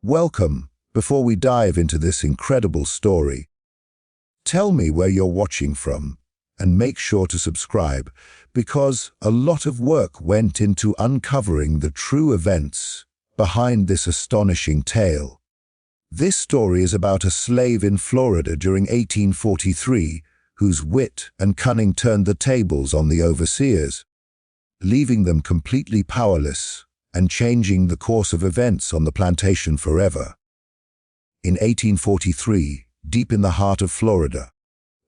Welcome. Before we dive into this incredible story, tell me where you're watching from and make sure to subscribe because a lot of work went into uncovering the true events behind this astonishing tale. This story is about a slave in Florida during 1843 whose wit and cunning turned the tables on the overseers, leaving them completely powerless and changing the course of events on the plantation forever. In 1843, deep in the heart of Florida,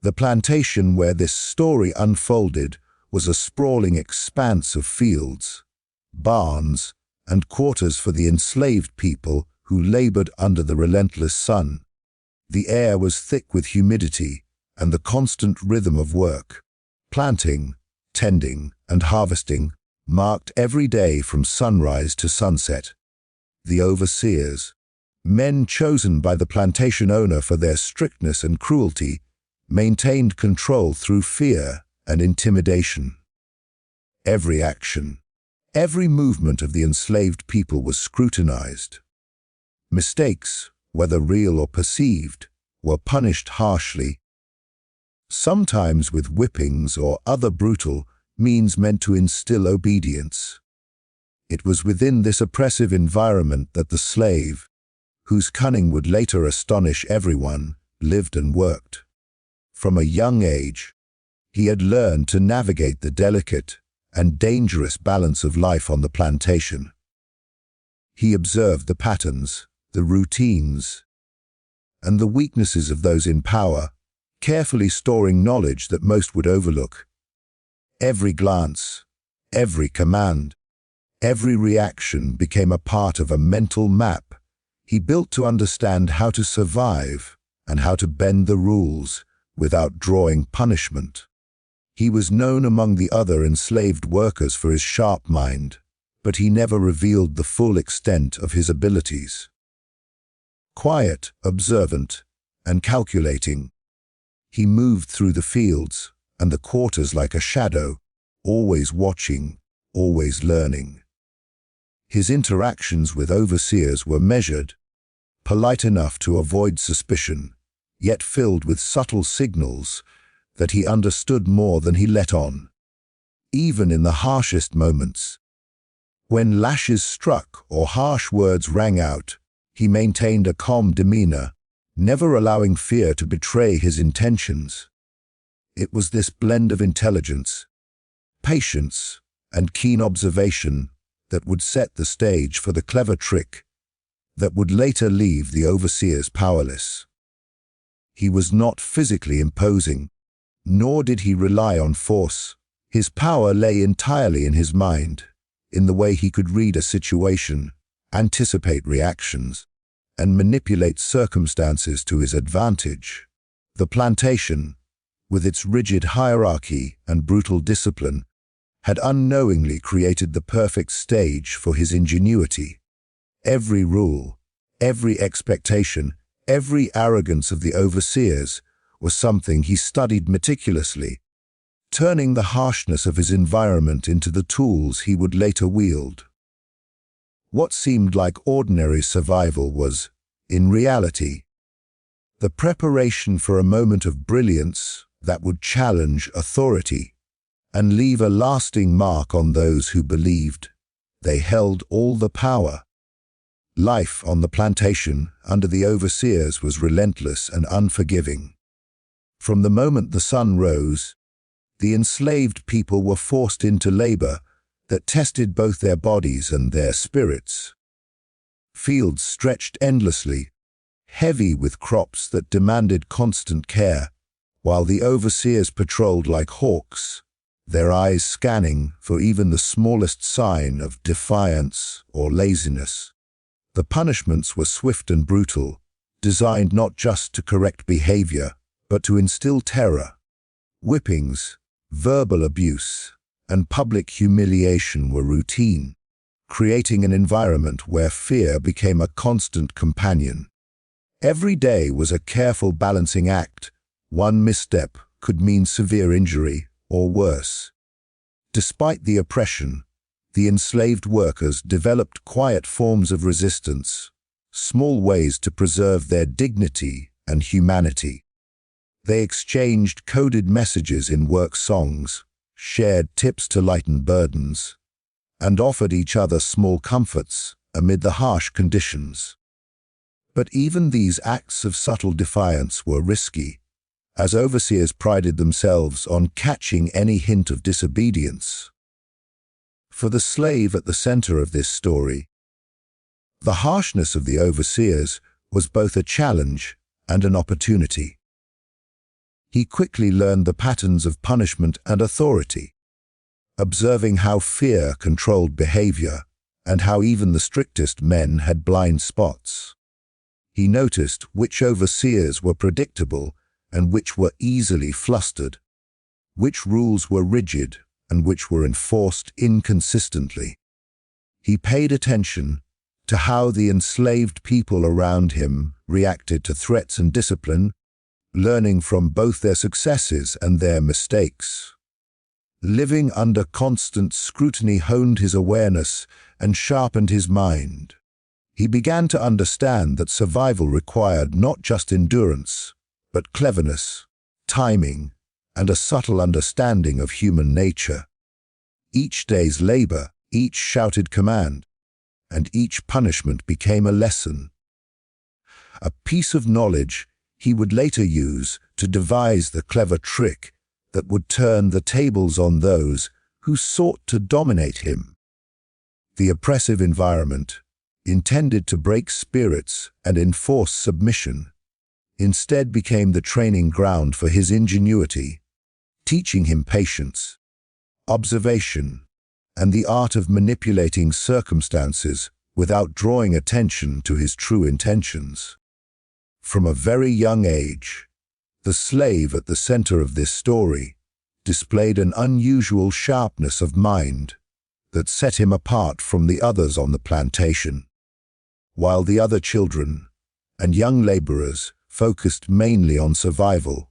the plantation where this story unfolded was a sprawling expanse of fields, barns, and quarters for the enslaved people who labored under the relentless sun. The air was thick with humidity and the constant rhythm of work. Planting, tending, and harvesting marked every day from sunrise to sunset. The overseers, men chosen by the plantation owner for their strictness and cruelty, maintained control through fear and intimidation. Every action, every movement of the enslaved people was scrutinized. Mistakes, whether real or perceived, were punished harshly, sometimes with whippings or other brutal means meant to instill obedience. It was within this oppressive environment that the slave, whose cunning would later astonish everyone, lived and worked. From a young age, he had learned to navigate the delicate and dangerous balance of life on the plantation. He observed the patterns, the routines, and the weaknesses of those in power, carefully storing knowledge that most would overlook. Every glance, every command, every reaction became a part of a mental map he built to understand how to survive and how to bend the rules without drawing punishment. He was known among the other enslaved workers for his sharp mind, but he never revealed the full extent of his abilities. Quiet, observant, and calculating, he moved through the fields and the quarters like a shadow, always watching, always learning. His interactions with overseers were measured, polite enough to avoid suspicion, yet filled with subtle signals that he understood more than he let on. Even in the harshest moments, when lashes struck or harsh words rang out, he maintained a calm demeanor, never allowing fear to betray his intentions. It was this blend of intelligence, patience, and keen observation that would set the stage for the clever trick that would later leave the overseers powerless. He was not physically imposing, nor did he rely on force. His power lay entirely in his mind, in the way he could read a situation, anticipate reactions, and manipulate circumstances to his advantage. The plantation, with its rigid hierarchy and brutal discipline, had unknowingly created the perfect stage for his ingenuity. Every rule, every expectation, every arrogance of the overseers was something he studied meticulously, turning the harshness of his environment into the tools he would later wield. What seemed like ordinary survival was, in reality, the preparation for a moment of brilliance that would challenge authority and leave a lasting mark on those who believed they held all the power. Life on the plantation under the overseers was relentless and unforgiving. From the moment the sun rose, the enslaved people were forced into labor that tested both their bodies and their spirits. Fields stretched endlessly, heavy with crops that demanded constant care, while the overseers patrolled like hawks, their eyes scanning for even the smallest sign of defiance or laziness. The punishments were swift and brutal, designed not just to correct behavior, but to instill terror. Whippings, verbal abuse, and public humiliation were routine, creating an environment where fear became a constant companion. Every day was a careful balancing act. One misstep could mean severe injury or worse. Despite the oppression, the enslaved workers developed quiet forms of resistance, small ways to preserve their dignity and humanity. They exchanged coded messages in work songs, shared tips to lighten burdens, and offered each other small comforts amid the harsh conditions. But even these acts of subtle defiance were risky, as overseers prided themselves on catching any hint of disobedience. For the slave at the center of this story, the harshness of the overseers was both a challenge and an opportunity. He quickly learned the patterns of punishment and authority, observing how fear controlled behavior and how even the strictest men had blind spots. He noticed which overseers were predictable and which were easily flustered, which rules were rigid and which were enforced inconsistently. He paid attention to how the enslaved people around him reacted to threats and discipline, learning from both their successes and their mistakes. Living under constant scrutiny honed his awareness and sharpened his mind. He began to understand that survival required not just endurance, but cleverness, timing, and a subtle understanding of human nature. Each day's labor, each shouted command, and each punishment became a lesson. A piece of knowledge he would later use to devise the clever trick that would turn the tables on those who sought to dominate him. The oppressive environment, intended to break spirits and enforce submission, instead became the training ground for his ingenuity, teaching him patience, observation, and the art of manipulating circumstances without drawing attention to his true intentions. From a very young age, the slave at the center of this story displayed an unusual sharpness of mind that set him apart from the others on the plantation. While the other children and young laborers focused mainly on survival,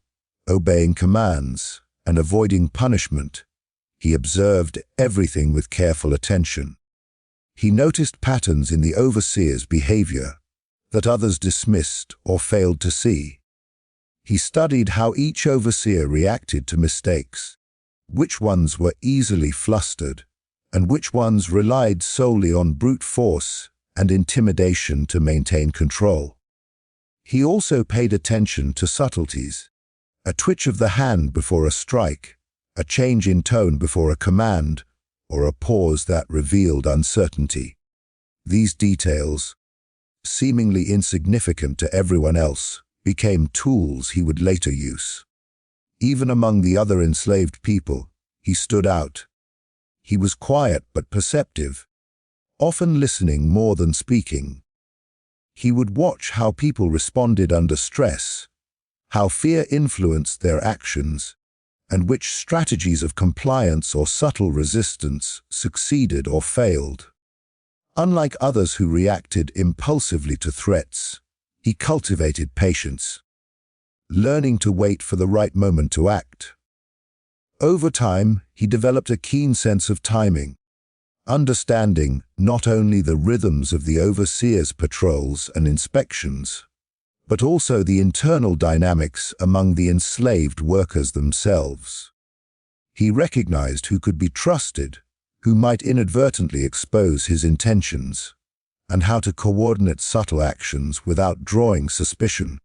obeying commands, and avoiding punishment, he observed everything with careful attention. He noticed patterns in the overseer's behavior that others dismissed or failed to see. He studied how each overseer reacted to mistakes, which ones were easily flustered, and which ones relied solely on brute force and intimidation to maintain control. He also paid attention to subtleties, a twitch of the hand before a strike, a change in tone before a command, or a pause that revealed uncertainty. These details, seemingly insignificant to everyone else, became tools he would later use. Even among the other enslaved people, he stood out. He was quiet but perceptive, often listening more than speaking. He would watch how people responded under stress, how fear influenced their actions, and which strategies of compliance or subtle resistance succeeded or failed. Unlike others who reacted impulsively to threats, he cultivated patience, learning to wait for the right moment to act. Over time, he developed a keen sense of timing, understanding not only the rhythms of the overseer's patrols and inspections, but also the internal dynamics among the enslaved workers themselves. He recognized who could be trusted, who might inadvertently expose his intentions, and how to coordinate subtle actions without drawing suspicion.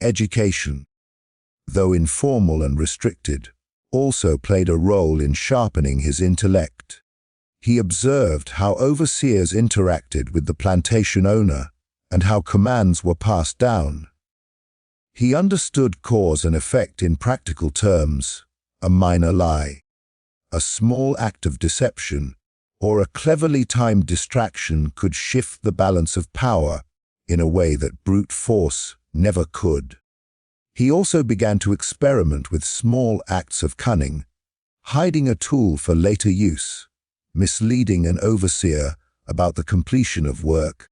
Education, though informal and restricted, also played a role in sharpening his intellect. He observed how overseers interacted with the plantation owner and how commands were passed down. He understood cause and effect in practical terms: a minor lie, a small act of deception, or a cleverly timed distraction could shift the balance of power in a way that brute force never could. He also began to experiment with small acts of cunning, hiding a tool for later use, misleading an overseer about the completion of work,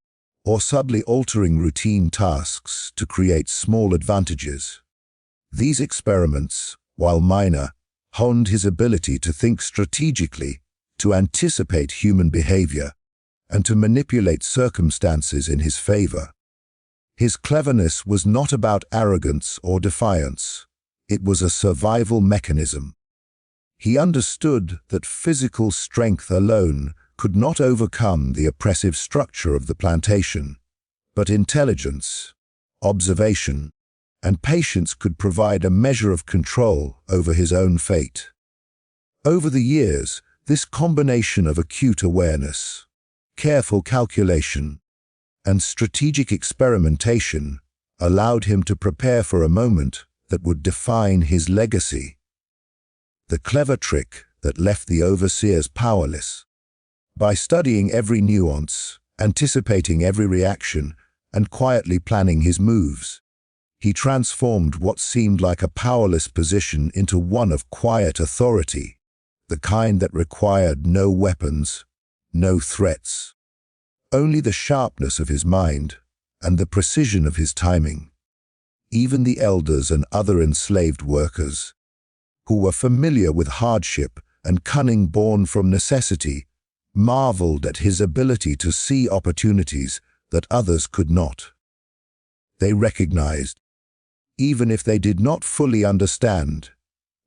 or subtly altering routine tasks to create small advantages. These experiments, while minor, honed his ability to think strategically, to anticipate human behavior, and to manipulate circumstances in his favor. His cleverness was not about arrogance or defiance. It was a survival mechanism. He understood that physical strength alone could not overcome the oppressive structure of the plantation, but intelligence, observation, and patience could provide a measure of control over his own fate. Over the years, this combination of acute awareness, careful calculation, and strategic experimentation allowed him to prepare for a moment that would define his legacy. The clever trick that left the overseers powerless. By studying every nuance, anticipating every reaction, and quietly planning his moves, he transformed what seemed like a powerless position into one of quiet authority, the kind that required no weapons, no threats, only the sharpness of his mind and the precision of his timing. Even the elders and other enslaved workers, who were familiar with hardship and cunning born from necessity, marveled at his ability to see opportunities that others could not. They recognized, even if they did not fully understand,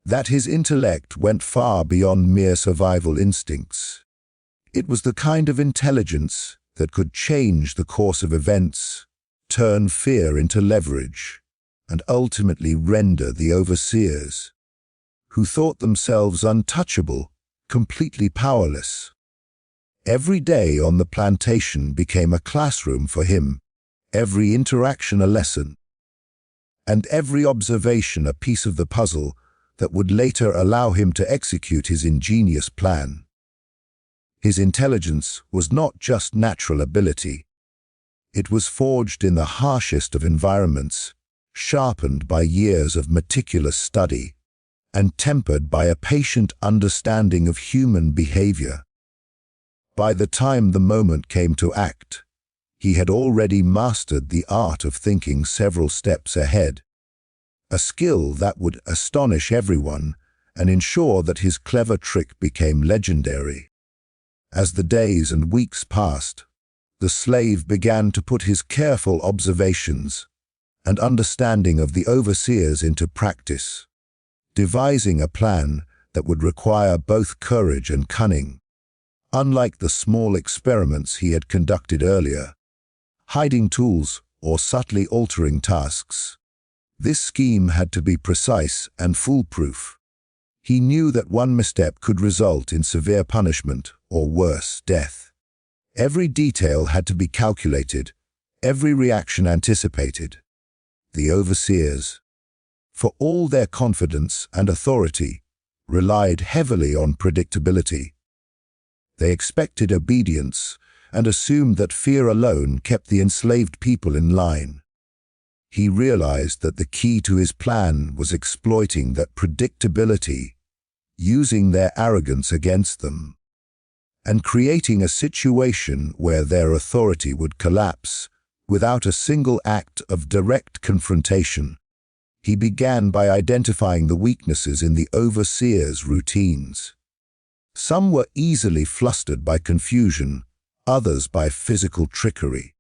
that his intellect went far beyond mere survival instincts. It was the kind of intelligence that could change the course of events, turn fear into leverage, and ultimately render the overseers, who thought themselves untouchable, completely powerless. Every day on the plantation became a classroom for him, every interaction a lesson, and every observation a piece of the puzzle that would later allow him to execute his ingenious plan. His intelligence was not just natural ability. It was forged in the harshest of environments, sharpened by years of meticulous study, and tempered by a patient understanding of human behavior. By the time the moment came to act, he had already mastered the art of thinking several steps ahead, a skill that would astonish everyone and ensure that his clever trick became legendary. As the days and weeks passed, the slave began to put his careful observations and understanding of the overseers into practice, devising a plan that would require both courage and cunning. Unlike the small experiments he had conducted earlier, hiding tools or subtly altering tasks, this scheme had to be precise and foolproof. He knew that one misstep could result in severe punishment or worse, death. Every detail had to be calculated, every reaction anticipated. The overseers, for all their confidence and authority, relied heavily on predictability. They expected obedience and assumed that fear alone kept the enslaved people in line. He realized that the key to his plan was exploiting that predictability, using their arrogance against them, and creating a situation where their authority would collapse without a single act of direct confrontation. He began by identifying the weaknesses in the overseers' routines. Some were easily flustered by confusion, others by physical trickery,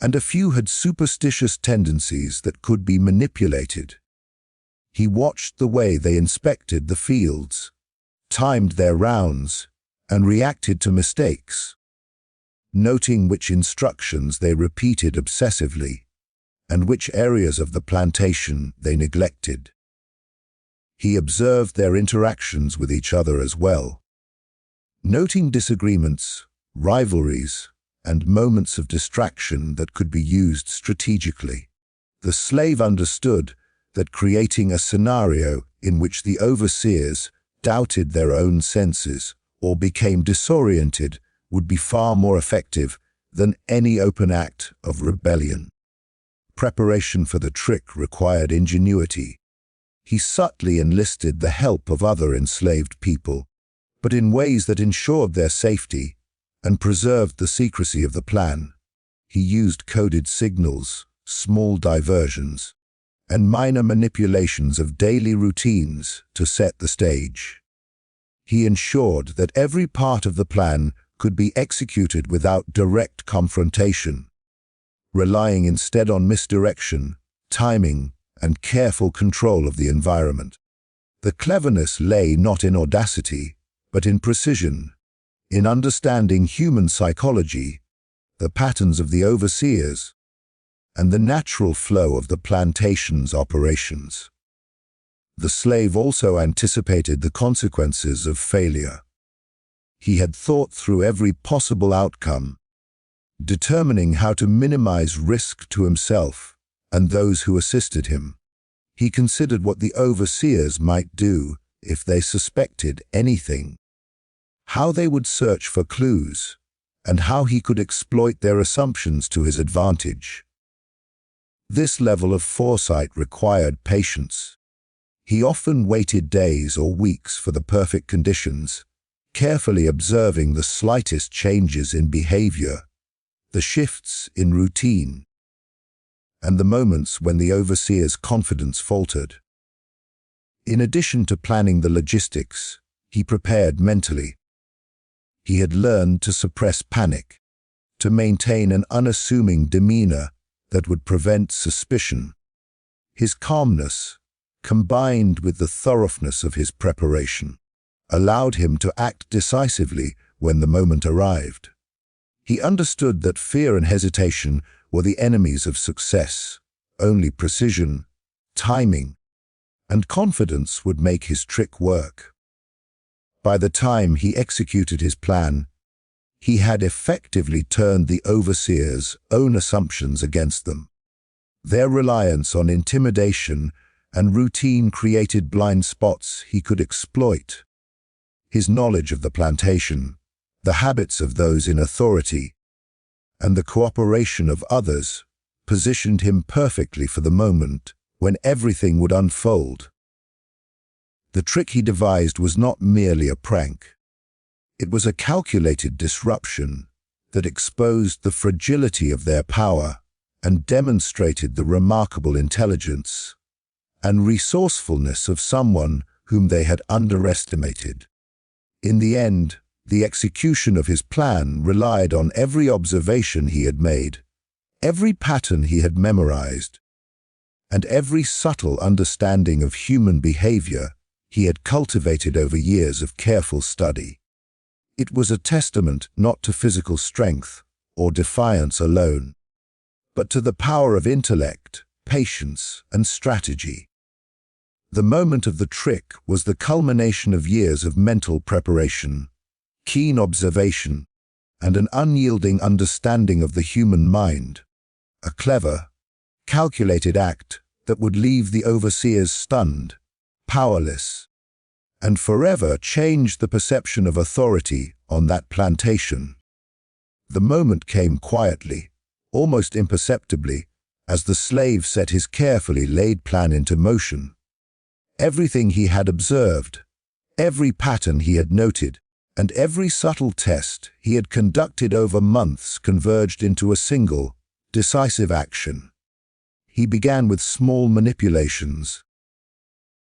and a few had superstitious tendencies that could be manipulated. He watched the way they inspected the fields, timed their rounds, and reacted to mistakes, noting which instructions they repeated obsessively and which areas of the plantation they neglected. He observed their interactions with each other as well, noting disagreements, rivalries, and moments of distraction that could be used strategically. The slave understood that creating a scenario in which the overseers doubted their own senses or became disoriented would be far more effective than any open act of rebellion. Preparation for the trick required ingenuity. He subtly enlisted the help of other enslaved people, but in ways that ensured their safety and preserved the secrecy of the plan. He used coded signals, small diversions, and minor manipulations of daily routines to set the stage. He ensured that every part of the plan could be executed without direct confrontation, relying instead on misdirection, timing, and careful control of the environment. The cleverness lay not in audacity, but in precision, in understanding human psychology, the patterns of the overseers, and the natural flow of the plantation's operations. The slave also anticipated the consequences of failure. He had thought through every possible outcome, determining how to minimize risk to himself and those who assisted him. He considered what the overseers might do if they suspected anything, how they would search for clues, and how he could exploit their assumptions to his advantage. This level of foresight required patience. He often waited days or weeks for the perfect conditions, carefully observing the slightest changes in behavior, the shifts in routine, and the moments when the overseer's confidence faltered. In addition to planning the logistics, he prepared mentally. He had learned to suppress panic, to maintain an unassuming demeanor that would prevent suspicion. His calmness, combined with the thoroughness of his preparation, allowed him to act decisively when the moment arrived. He understood that fear and hesitation were the enemies of success. Only precision, timing, and confidence would make his trick work. By the time he executed his plan, he had effectively turned the overseers' own assumptions against them. Their reliance on intimidation and routine created blind spots he could exploit. His knowledge of the plantation, the habits of those in authority, and the cooperation of others positioned him perfectly for the moment when everything would unfold. The trick he devised was not merely a prank. It was a calculated disruption that exposed the fragility of their power and demonstrated the remarkable intelligence and resourcefulness of someone whom they had underestimated. In the end, the execution of his plan relied on every observation he had made, every pattern he had memorized, and every subtle understanding of human behavior he had cultivated over years of careful study. It was a testament not to physical strength or defiance alone, but to the power of intellect, patience, and strategy. The moment of the trick was the culmination of years of mental preparation, keen observation, and an unyielding understanding of the human mind. A clever, calculated act that would leave the overseers stunned, powerless, and forever change the perception of authority on that plantation. The moment came quietly, almost imperceptibly, as the slave set his carefully laid plan into motion. Everything he had observed, every pattern he had noted, and every subtle test he had conducted over months converged into a single, decisive action. He began with small manipulations,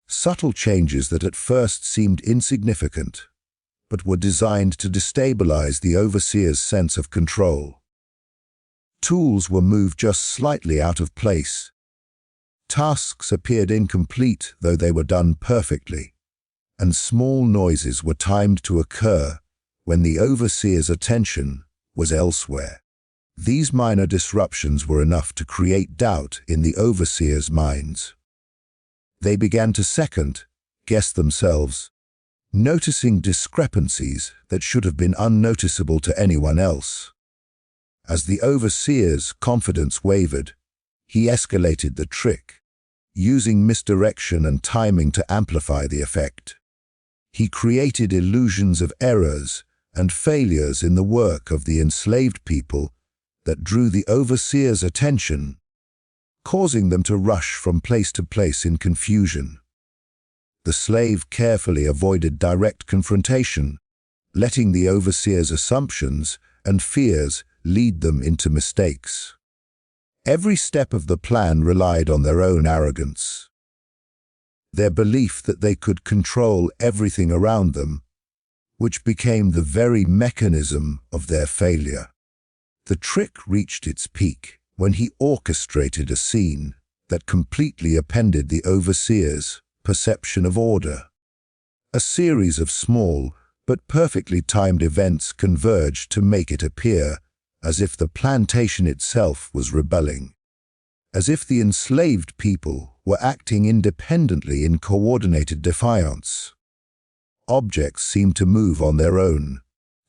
subtle changes that at first seemed insignificant, but were designed to destabilize the overseer's sense of control. Tools were moved just slightly out of place. Tasks appeared incomplete, though they were done perfectly, and small noises were timed to occur when the overseer's attention was elsewhere. These minor disruptions were enough to create doubt in the overseers' minds. They began to second-guess themselves, noticing discrepancies that should have been unnoticeable to anyone else. As the overseer's confidence wavered, he escalated the trick, using misdirection and timing to amplify the effect. He created illusions of errors and failures in the work of the enslaved people that drew the overseer's attention, causing them to rush from place to place in confusion. The slave carefully avoided direct confrontation, letting the overseer's assumptions and fears lead them into mistakes. Every step of the plan relied on their own arrogance. Their belief that they could control everything around them which became the very mechanism of their failure. The trick reached its peak when he orchestrated a scene that completely upended the overseer's perception of order. A series of small but perfectly timed events converged to make it appear as if the plantation itself was rebelling, as if the enslaved people were acting independently in coordinated defiance. Objects seemed to move on their own.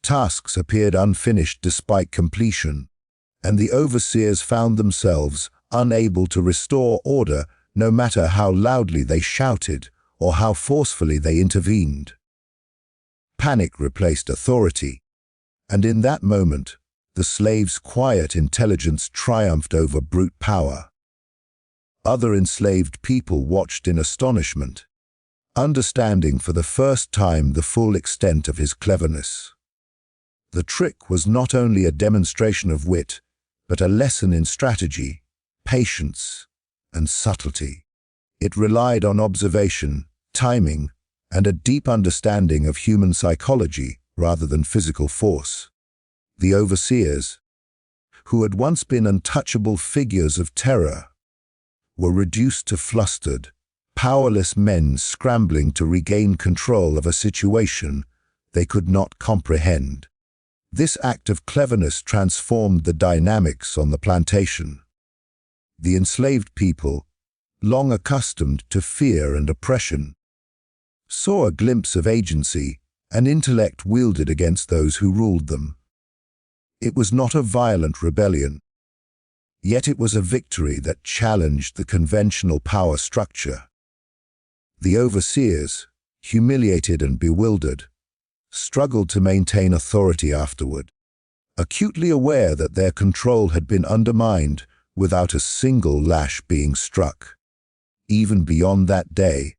Tasks appeared unfinished despite completion, and the overseers found themselves unable to restore order no matter how loudly they shouted or how forcefully they intervened. Panic replaced authority, and in that moment, the slaves' quiet intelligence triumphed over brute power. Other enslaved people watched in astonishment, understanding for the first time the full extent of his cleverness. The trick was not only a demonstration of wit, but a lesson in strategy, patience, and subtlety. It relied on observation, timing, and a deep understanding of human psychology rather than physical force. The overseers, who had once been untouchable figures of terror, were reduced to flustered, powerless men scrambling to regain control of a situation they could not comprehend. This act of cleverness transformed the dynamics on the plantation. The enslaved people, long accustomed to fear and oppression, saw a glimpse of agency and intellect wielded against those who ruled them. It was not a violent rebellion, yet it was a victory that challenged the conventional power structure. The overseers, humiliated and bewildered, struggled to maintain authority afterward, acutely aware that their control had been undermined without a single lash being struck. Even beyond that day,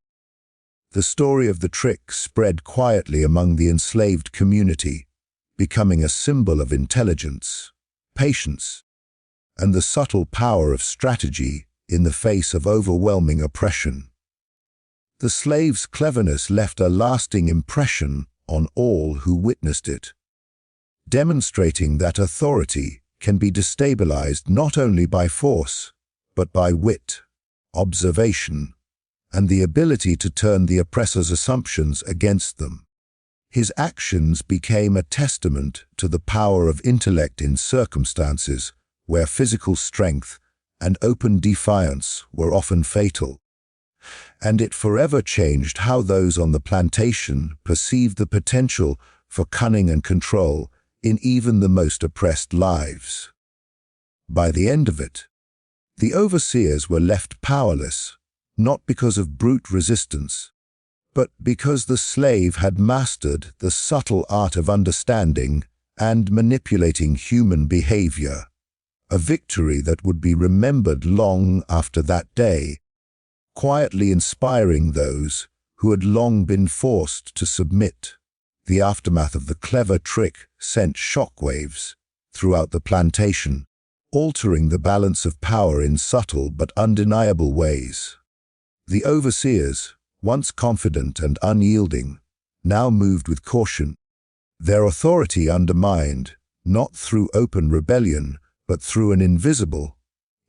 the story of the trick spread quietly among the enslaved community, becoming a symbol of intelligence, patience, and the subtle power of strategy in the face of overwhelming oppression. The slaves' cleverness left a lasting impression on all who witnessed it, demonstrating that authority can be destabilized not only by force, but by wit, observation, and the ability to turn the oppressor's assumptions against them. His actions became a testament to the power of intellect in circumstances where physical strength and open defiance were often fatal. And it forever changed how those on the plantation perceived the potential for cunning and control in even the most oppressed lives. By the end of it, the overseers were left powerless, not because of brute resistance, but because the slave had mastered the subtle art of understanding and manipulating human behavior, a victory that would be remembered long after that day, quietly inspiring those who had long been forced to submit. The aftermath of the clever trick sent shockwaves throughout the plantation, altering the balance of power in subtle but undeniable ways. The overseers, once confident and unyielding, now moved with caution, their authority undermined, not through open rebellion, but through an invisible,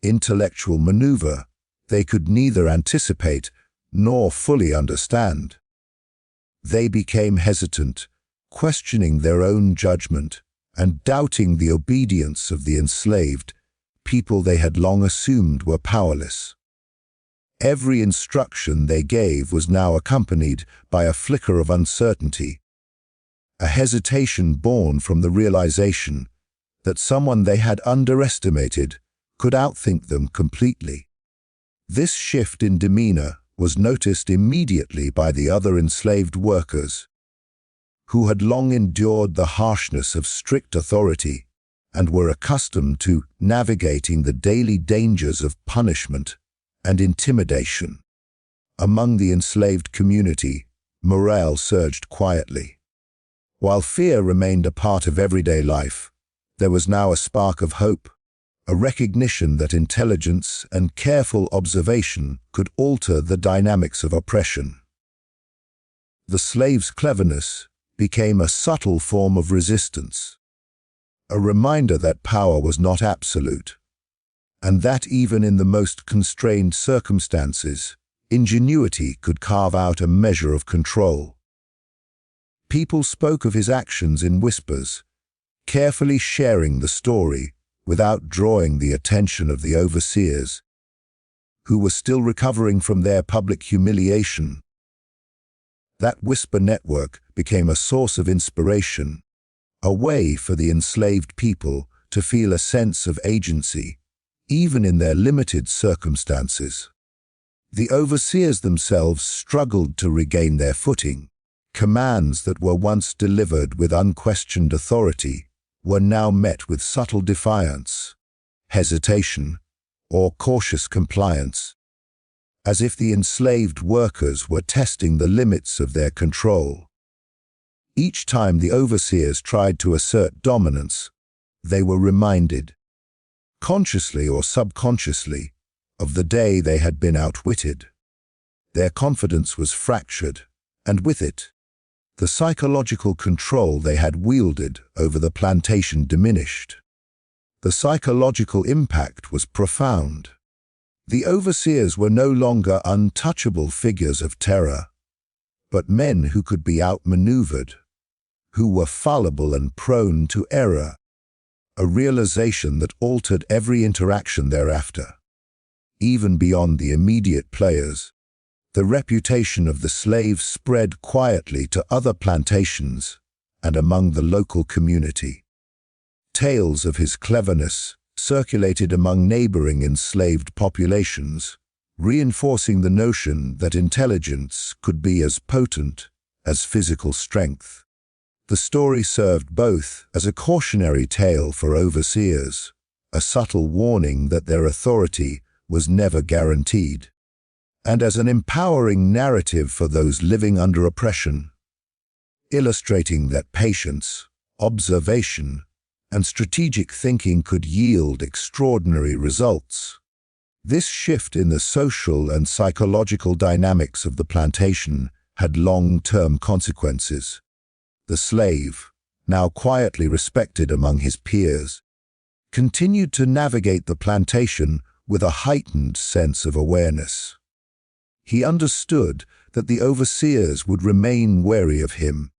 intellectual maneuver they could neither anticipate nor fully understand. They became hesitant, questioning their own judgment and doubting the obedience of the enslaved people they had long assumed were powerless. Every instruction they gave was now accompanied by a flicker of uncertainty, a hesitation born from the realization that someone they had underestimated could outthink them completely. This shift in demeanor was noticed immediately by the other enslaved workers, who had long endured the harshness of strict authority and were accustomed to navigating the daily dangers of punishment and intimidation. Among the enslaved community, morale surged quietly. While fear remained a part of everyday life, there was now a spark of hope, a recognition that intelligence and careful observation could alter the dynamics of oppression. The slave's cleverness, became a subtle form of resistance, a reminder that power was not absolute, and that even in the most constrained circumstances, ingenuity could carve out a measure of control. People spoke of his actions in whispers, carefully sharing the story without drawing the attention of the overseers, who were still recovering from their public humiliation. That whisper network became a source of inspiration, a way for the enslaved people to feel a sense of agency, even in their limited circumstances. The overseers themselves struggled to regain their footing. Commands that were once delivered with unquestioned authority were now met with subtle defiance, hesitation, or cautious compliance, as if the enslaved workers were testing the limits of their control. Each time the overseers tried to assert dominance, they were reminded, consciously or subconsciously, of the day they had been outwitted. Their confidence was fractured, and with it, the psychological control they had wielded over the plantation diminished. The psychological impact was profound. The overseers were no longer untouchable figures of terror, but men who could be outmaneuvered, who were fallible and prone to error, a realization that altered every interaction thereafter. Even beyond the immediate players, the reputation of the slave spread quietly to other plantations and among the local community. Tales of his cleverness circulated among neighboring enslaved populations, reinforcing the notion that intelligence could be as potent as physical strength. The story served both as a cautionary tale for overseers, a subtle warning that their authority was never guaranteed, and as an empowering narrative for those living under oppression, illustrating that patience, observation, and strategic thinking could yield extraordinary results. This shift in the social and psychological dynamics of the plantation had long-term consequences. The slave, now quietly respected among his peers, continued to navigate the plantation with a heightened sense of awareness. He understood that the overseers would remain wary of him,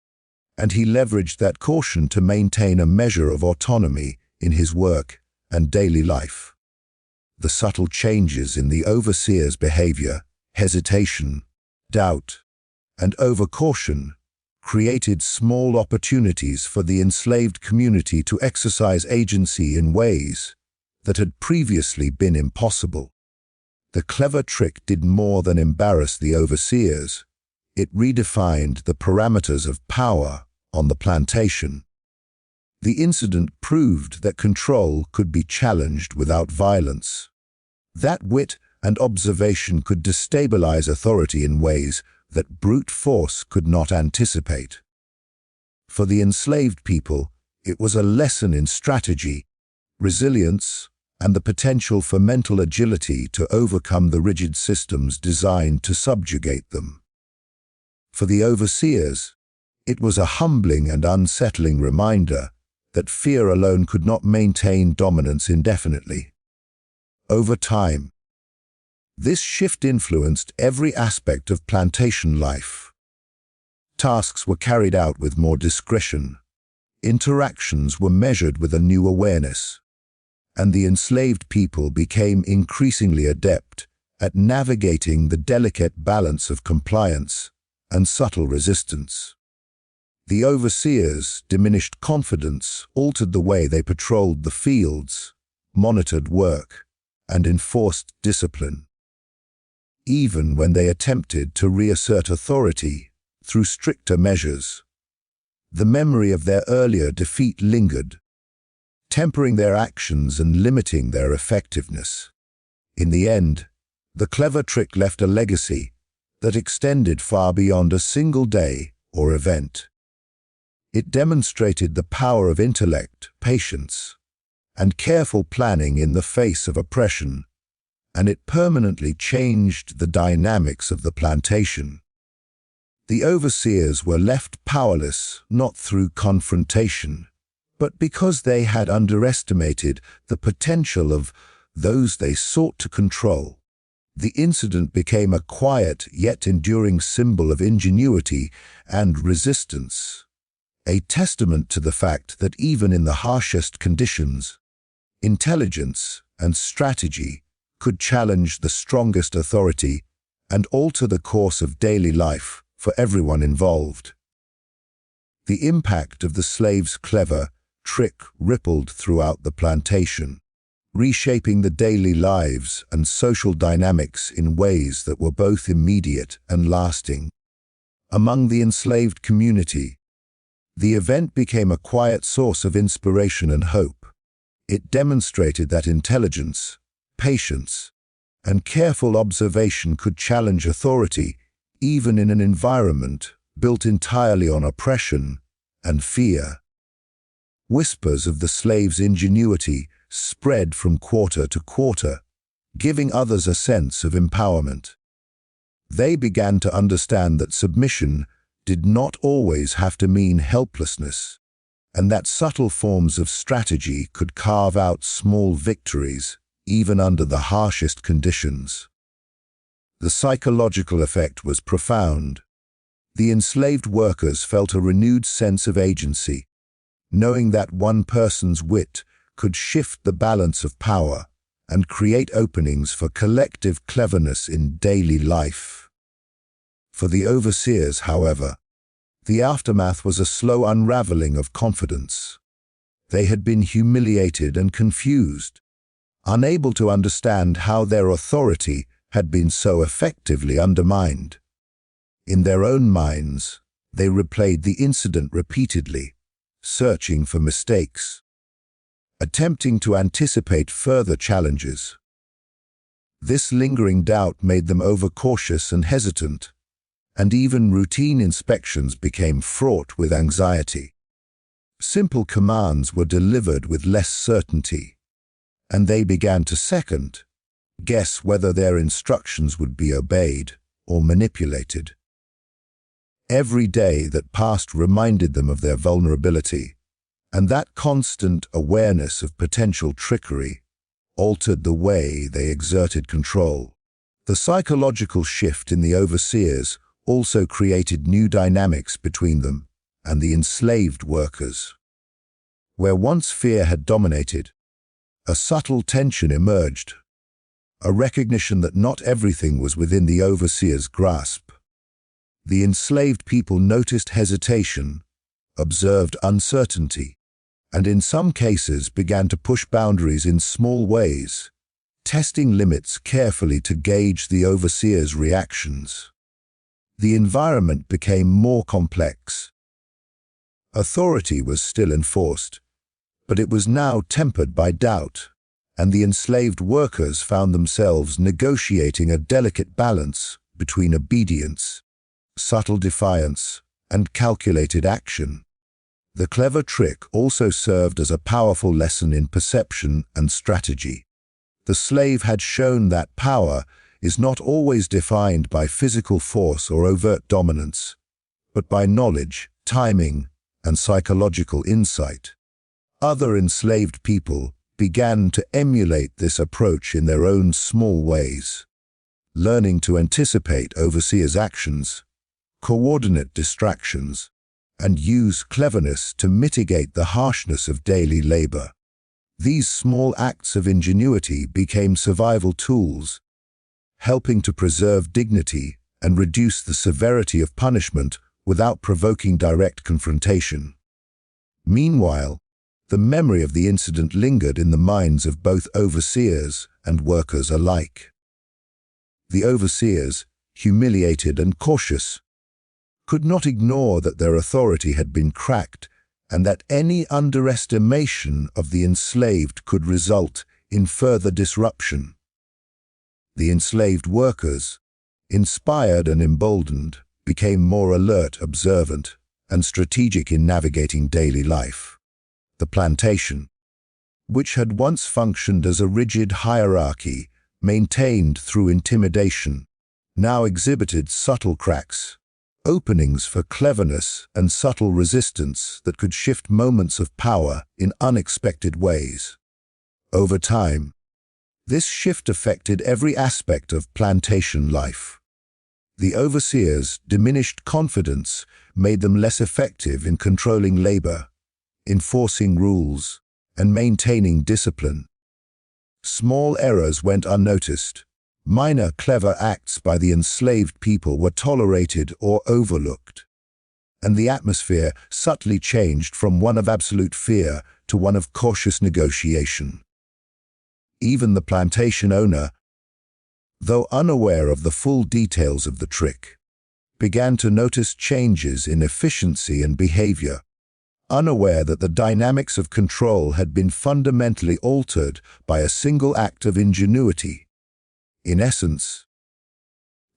and he leveraged that caution to maintain a measure of autonomy in his work and daily life. The subtle changes in the overseer's behavior, hesitation, doubt, and overcaution, created small opportunities for the enslaved community to exercise agency in ways that had previously been impossible. The clever trick did more than embarrass the overseers. It redefined the parameters of power on the plantation. The incident proved that control could be challenged without violence. That wit and observation could destabilize authority in ways that brute force could not anticipate. For the enslaved people, it was a lesson in strategy, resilience, and the potential for mental agility to overcome the rigid systems designed to subjugate them. For the overseers, it was a humbling and unsettling reminder that fear alone could not maintain dominance indefinitely. Over time, this shift influenced every aspect of plantation life. Tasks were carried out with more discretion, interactions were measured with a new awareness, and the enslaved people became increasingly adept at navigating the delicate balance of compliance and subtle resistance. The overseers' diminished confidence altered the way they patrolled the fields, monitored work, and enforced discipline. Even when they attempted to reassert authority through stricter measures, the memory of their earlier defeat lingered, tempering their actions and limiting their effectiveness. In the end, the clever trick left a legacy that extended far beyond a single day or event. It demonstrated the power of intellect, patience, and careful planning in the face of oppression, and it permanently changed the dynamics of the plantation. The overseers were left powerless not through confrontation, but because they had underestimated the potential of those they sought to control. The incident became a quiet yet enduring symbol of ingenuity and resistance, a testament to the fact that even in the harshest conditions, intelligence and strategy could challenge the strongest authority and alter the course of daily life for everyone involved. The impact of the slave's clever trick rippled throughout the plantation, reshaping the daily lives and social dynamics in ways that were both immediate and lasting. Among the enslaved community, the event became a quiet source of inspiration and hope. It demonstrated that intelligence, patience, and careful observation could challenge authority even in an environment built entirely on oppression and fear. Whispers of the slave's ingenuity spread from quarter to quarter, giving others a sense of empowerment. They began to understand that submission did not always have to mean helplessness, and that subtle forms of strategy could carve out small victories even under the harshest conditions. The psychological effect was profound. The enslaved workers felt a renewed sense of agency, knowing that one person's wit could shift the balance of power and create openings for collective cleverness in daily life. For the overseers, however, the aftermath was a slow unraveling of confidence. They had been humiliated and confused, unable to understand how their authority had been so effectively undermined. In their own minds, they replayed the incident repeatedly, searching for mistakes, attempting to anticipate further challenges. This lingering doubt made them overcautious and hesitant, and even routine inspections became fraught with anxiety. Simple commands were delivered with less certainty, and they began to second-guess whether their instructions would be obeyed or manipulated. Every day that passed reminded them of their vulnerability, and that constant awareness of potential trickery altered the way they exerted control. The psychological shift in the overseers also created new dynamics between them and the enslaved workers. Where once fear had dominated, a subtle tension emerged, a recognition that not everything was within the overseer's grasp. The enslaved people noticed hesitation, observed uncertainty, and in some cases began to push boundaries in small ways, testing limits carefully to gauge the overseer's reactions. The environment became more complex. Authority was still enforced, but it was now tempered by doubt, and the enslaved workers found themselves negotiating a delicate balance between obedience, subtle defiance, and calculated action. The clever trick also served as a powerful lesson in perception and strategy. The slave had shown that power is not always defined by physical force or overt dominance, but by knowledge, timing, and psychological insight. Other enslaved people began to emulate this approach in their own small ways, learning to anticipate overseers' actions, coordinate distractions, and use cleverness to mitigate the harshness of daily labor. These small acts of ingenuity became survival tools, helping to preserve dignity and reduce the severity of punishment without provoking direct confrontation. Meanwhile, the memory of the incident lingered in the minds of both overseers and workers alike. The overseers, humiliated and cautious, could not ignore that their authority had been cracked and that any underestimation of the enslaved could result in further disruption. The enslaved workers, inspired and emboldened, became more alert, observant, and strategic in navigating daily life. The plantation, which had once functioned as a rigid hierarchy maintained through intimidation, now exhibited subtle cracks, openings for cleverness and subtle resistance that could shift moments of power in unexpected ways. Over time, this shift affected every aspect of plantation life. The overseers' diminished confidence made them less effective in controlling labor, enforcing rules, and maintaining discipline. Small errors went unnoticed. Minor clever acts by the enslaved people were tolerated or overlooked, and the atmosphere subtly changed from one of absolute fear to one of cautious negotiation. Even the plantation owner, though unaware of the full details of the trick, began to notice changes in efficiency and behavior, unaware that the dynamics of control had been fundamentally altered by a single act of ingenuity. In essence,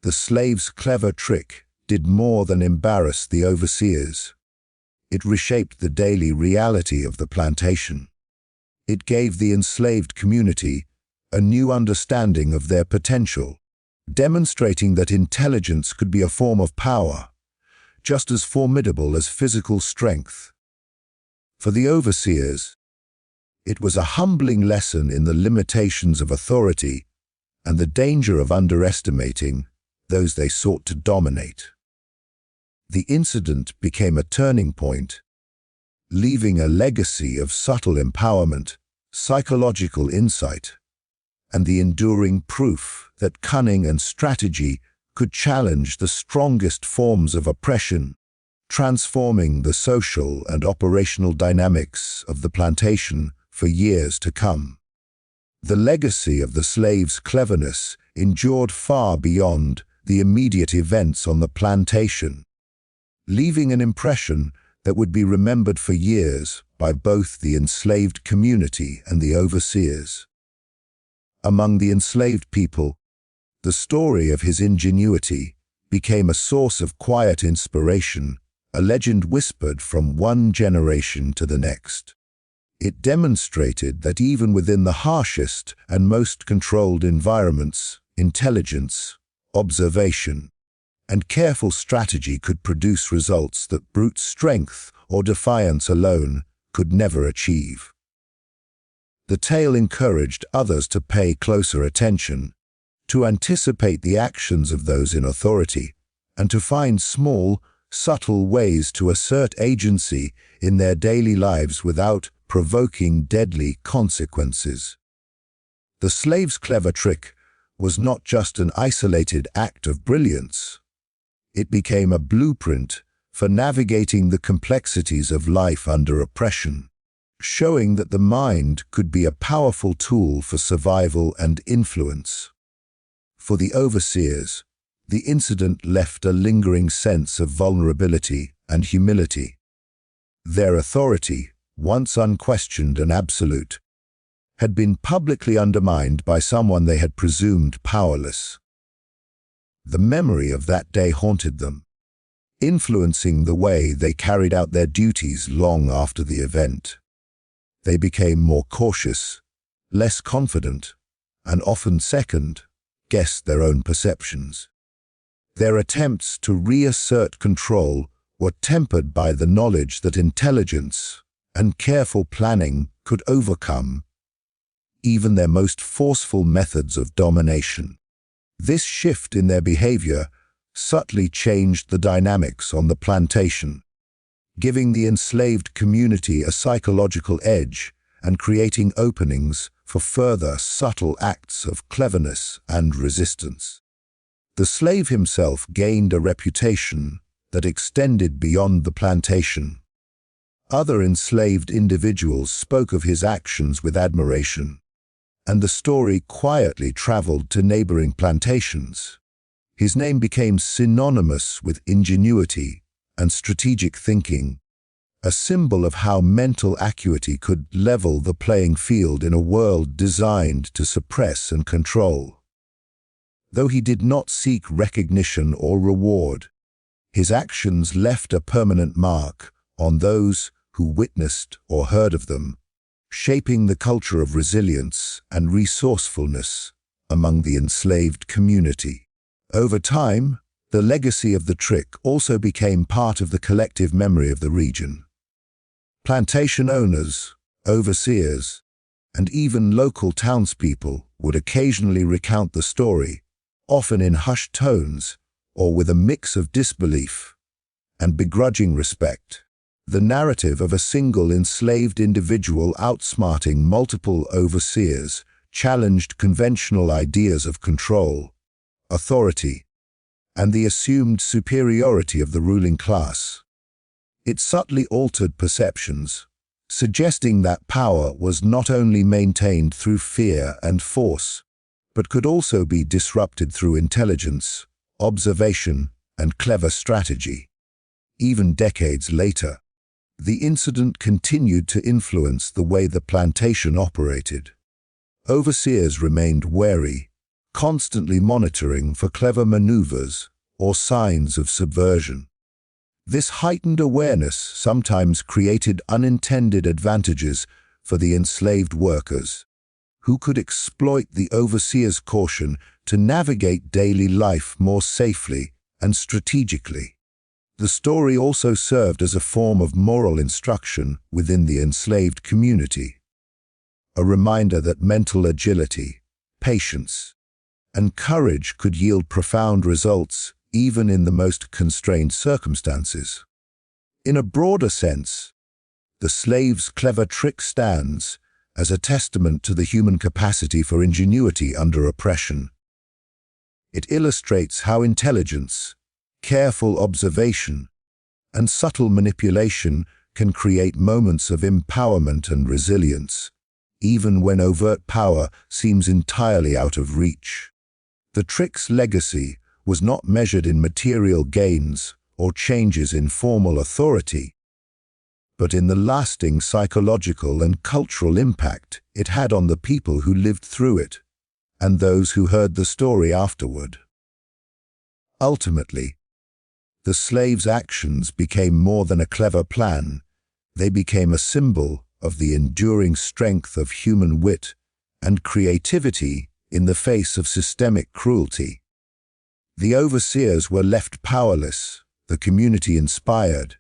the slave's clever trick did more than embarrass the overseers. It reshaped the daily reality of the plantation. It gave the enslaved community a new understanding of their potential, demonstrating that intelligence could be a form of power, just as formidable as physical strength. For the overseers, it was a humbling lesson in the limitations of authority and the danger of underestimating those they sought to dominate. The incident became a turning point, leaving a legacy of subtle empowerment, psychological insight, and the enduring proof that cunning and strategy could challenge the strongest forms of oppression, transforming the social and operational dynamics of the plantation for years to come. The legacy of the slave's cleverness endured far beyond the immediate events on the plantation, leaving an impression that would be remembered for years by both the enslaved community and the overseers. Among the enslaved people, the story of his ingenuity became a source of quiet inspiration, a legend whispered from one generation to the next. It demonstrated that even within the harshest and most controlled environments, intelligence, observation, and careful strategy could produce results that brute strength or defiance alone could never achieve. The tale encouraged others to pay closer attention, to anticipate the actions of those in authority, and to find small, subtle ways to assert agency in their daily lives without provoking deadly consequences. The slave's clever trick was not just an isolated act of brilliance. It became a blueprint for navigating the complexities of life under oppression, showing that the mind could be a powerful tool for survival and influence. For the overseers, the incident left a lingering sense of vulnerability and humility. Their authority, once unquestioned and absolute, had been publicly undermined by someone they had presumed powerless. The memory of that day haunted them, influencing the way they carried out their duties long after the event. They became more cautious, less confident, and often second-guessed their own perceptions. Their attempts to reassert control were tempered by the knowledge that intelligence and careful planning could overcome even their most forceful methods of domination. This shift in their behavior subtly changed the dynamics on the plantation, giving the enslaved community a psychological edge and creating openings for further subtle acts of cleverness and resistance. The slave himself gained a reputation that extended beyond the plantation. Other enslaved individuals spoke of his actions with admiration, and the story quietly traveled to neighboring plantations. His name became synonymous with ingenuity and strategic thinking, a symbol of how mental acuity could level the playing field in a world designed to suppress and control. Though he did not seek recognition or reward, his actions left a permanent mark on those who witnessed or heard of them, shaping the culture of resilience and resourcefulness among the enslaved community. Over time, The legacy of the trick also became part of the collective memory of the region. Plantation owners, overseers, and even local townspeople would occasionally recount the story, often in hushed tones or with a mix of disbelief and begrudging respect. The narrative of a single enslaved individual outsmarting multiple overseers challenged conventional ideas of control, authority, and the assumed superiority of the ruling class. It subtly altered perceptions, suggesting that power was not only maintained through fear and force, but could also be disrupted through intelligence, observation, and clever strategy. Even decades later, the incident continued to influence the way the plantation operated. Overseers remained wary, constantly monitoring for clever maneuvers or signs of subversion. This heightened awareness sometimes created unintended advantages for the enslaved workers, who could exploit the overseer's caution to navigate daily life more safely and strategically. The story also served as a form of moral instruction within the enslaved community, a reminder that mental agility, patience, and courage could yield profound results even in the most constrained circumstances. In a broader sense, the slave's clever trick stands as a testament to the human capacity for ingenuity under oppression. It illustrates how intelligence, careful observation, and subtle manipulation can create moments of empowerment and resilience, even when overt power seems entirely out of reach. The trick's legacy was not measured in material gains or changes in formal authority, but in the lasting psychological and cultural impact it had on the people who lived through it and those who heard the story afterward. Ultimately, the slave's actions became more than a clever plan. They became a symbol of the enduring strength of human wit and creativity in the face of systemic cruelty. The overseers were left powerless, the community inspired,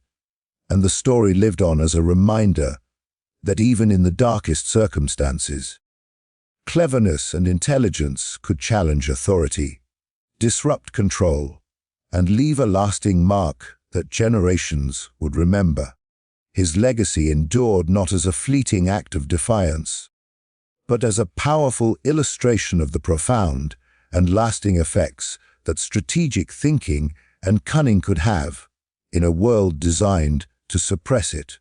and the story lived on as a reminder that even in the darkest circumstances, cleverness and intelligence could challenge authority, disrupt control, and leave a lasting mark that generations would remember. His legacy endured not as a fleeting act of defiance, but as a powerful illustration of the profound and lasting effects that strategic thinking and cunning could have in a world designed to suppress it.